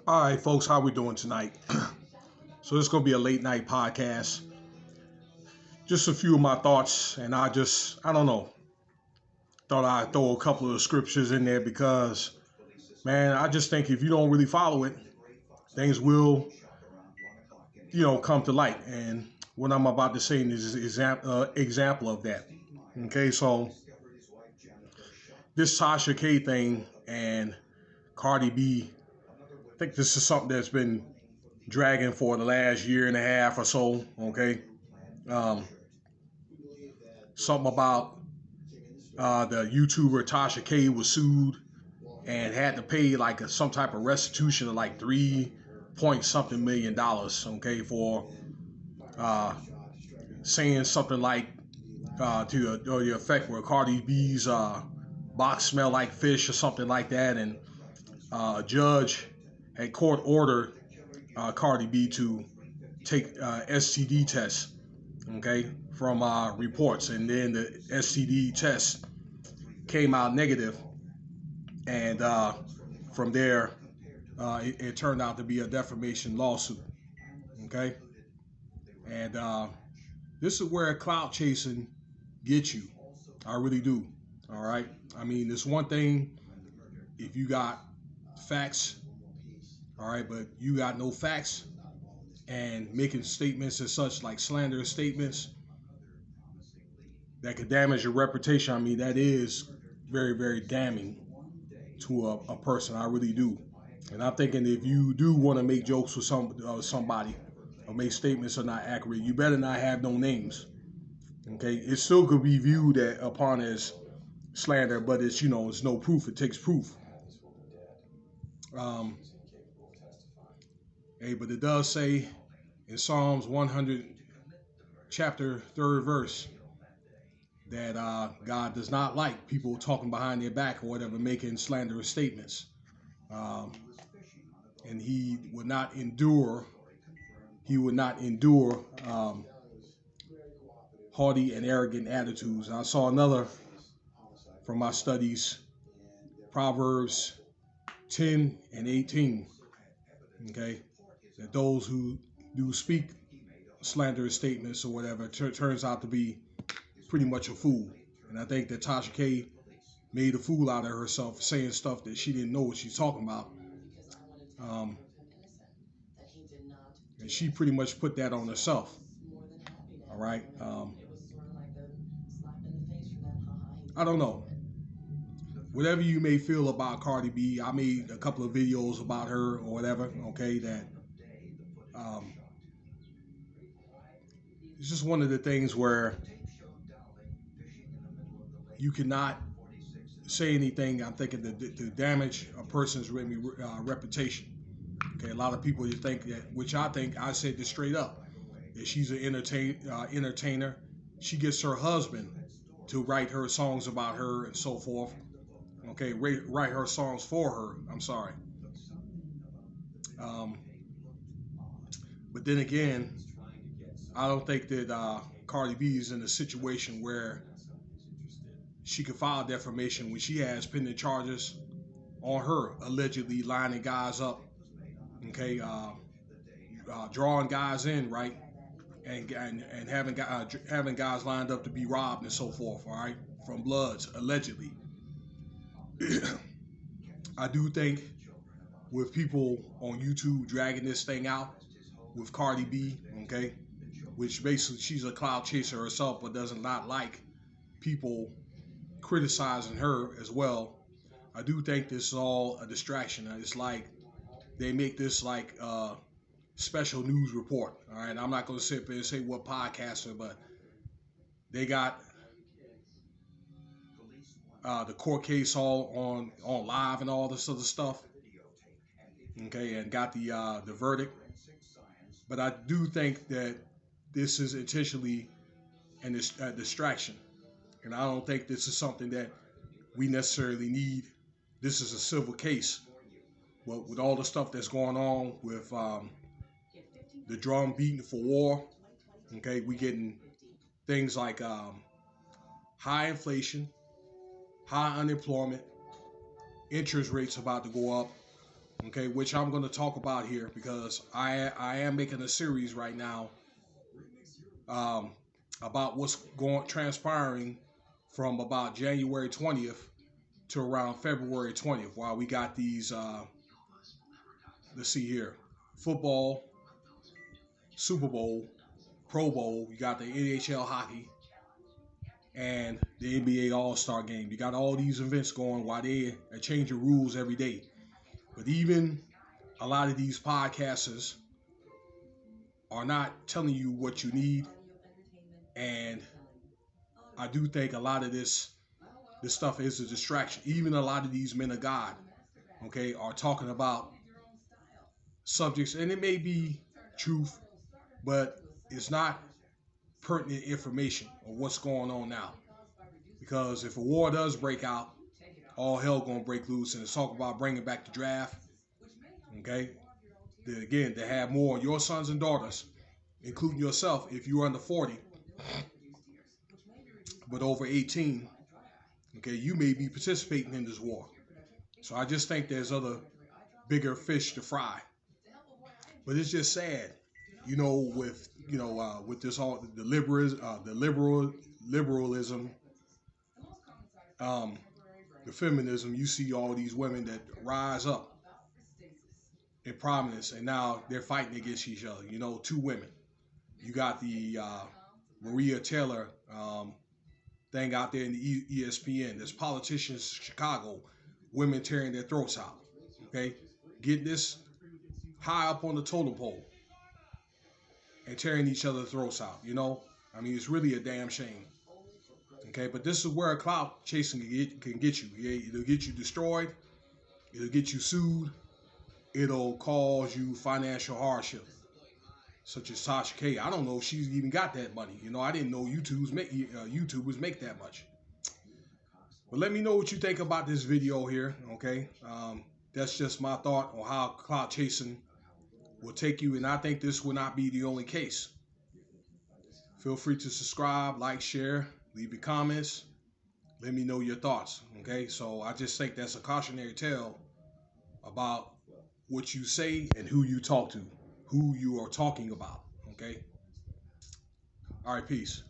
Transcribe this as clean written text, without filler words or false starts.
All right, folks, how we doing tonight? So this is gonna be a late night podcast. Just a few of my thoughts, and I don't know, thought I'd throw a couple of scriptures in there because, man, I just think if you don't really follow it, things will, come to light. And what I'm about to say is an example of that. Okay, so this Tasha K thing and Cardi B, I think this is something that's been dragging for the last year and a half or so. Okay. Um, Something about the YouTuber Tasha K was sued and had to pay like some type of restitution of like 3 point something $1 million, okay, for uh, saying something like to the effect where Cardi B's box smell like fish or something like that, and a judge had court ordered Cardi B to take STD tests, okay, from reports, and then the STD test came out negative, and from there, it turned out to be a defamation lawsuit. Okay, and this is where clout chasing gets you. I really do. All right. I mean, it's one thing if you got facts, all right, but you got no facts and making statements as such like slanderous statements that could damage your reputation. I mean, that is very, very damning to a person. I really do. And I'm thinking if you do want to make jokes with somebody or make statements that are not accurate, you better not have no names. Okay, it still could be viewed upon as slander, but it's no proof. It takes proof. Um, but it does say in Psalms 100, chapter 3rd verse, that God does not like people talking behind their back or whatever, making slanderous statements. Um, and he would not endure haughty and arrogant attitudes. I saw another from my studies, Proverbs 10 and 18, okay, that those who do speak slanderous statements or whatever turns out to be pretty much a fool. And I think that Tasha K made a fool out of herself saying stuff that she didn't know what she's talking about. Um, and she pretty much put that on herself. All right. I don't know. Whatever you may feel about Cardi B, I made a couple of videos about her or whatever. Okay, that it's just one of the things where you cannot say anything. I'm thinking to damage a person's reputation. Okay, a lot of people you think that, which I think I said this straight up, that she's an entertainer. She gets her husband to write her songs about her and so forth. Okay, write her songs for her. I'm sorry. Um, but then again, I don't think that Cardi B is in a situation where she could file defamation when she has pending charges on her, allegedly lining guys up, okay, drawing guys in, right, and having guys lined up to be robbed and so forth, all right, from Bloods, allegedly. I do think with people on YouTube dragging this thing out with Cardi B, okay, which basically she's a clout chaser herself, but does not like people criticizing her as well. I do think this is all a distraction. It's like they make this like special news report. All right, I'm not going to sit there and say what podcaster, but they got the court case all on live and all this other stuff. Okay, and got the verdict. But I do think that this is intentionally a distraction, and I don't think this is something that we necessarily need. This is a civil case, but with all the stuff that's going on with the drum beating for war, okay, we getting things like high inflation, high unemployment, interest rates about to go up, okay, which I'm going to talk about here because I am making a series right now um, about what's transpiring from about January 20th to around February 20th. While we got these, let's see here, football, Super Bowl, Pro Bowl, you got the NHL hockey, and the NBA All-Star game. You got all these events going while they are changing rules every day. But even a lot of these podcasters are not telling you what you need, and I do think a lot of this stuff is a distraction. Even a lot of these men of God, okay, are talking about subjects, and it may be truth, but it's not pertinent information of what's going on now. Because if a war does break out, all hell gonna break loose, and it's talk about bringing back the draft. Okay, again, to have more of your sons and daughters, including yourself, if you're under 40, but over 18, okay, you may be participating in this war. So I just think there's other bigger fish to fry. But it's just sad, with this all liberalism, um, the feminism. You see all these women that rise up in prominence, and now they're fighting against each other. Two women. You got the Maria Taylor thing out there in the ESPN. There's politicians in Chicago, women tearing their throats out. Okay, getting this high up on the totem pole and tearing each other's throats out. I mean, it's really a damn shame. Okay, but this is where clout chasing can get you. It'll get you destroyed. It'll get you sued. It'll cause you financial hardship, such as Tasha K. I don't know if she's even got that money. I didn't know YouTubers make that much. But let me know what you think about this video here, okay? That's just my thought on how clout chasing will take you, and I think this will not be the only case. Feel free to subscribe, like, share, leave your comments. Let me know your thoughts, okay? So I just think that's a cautionary tale about what you say and who you talk to, who you are talking about, okay? All right, peace.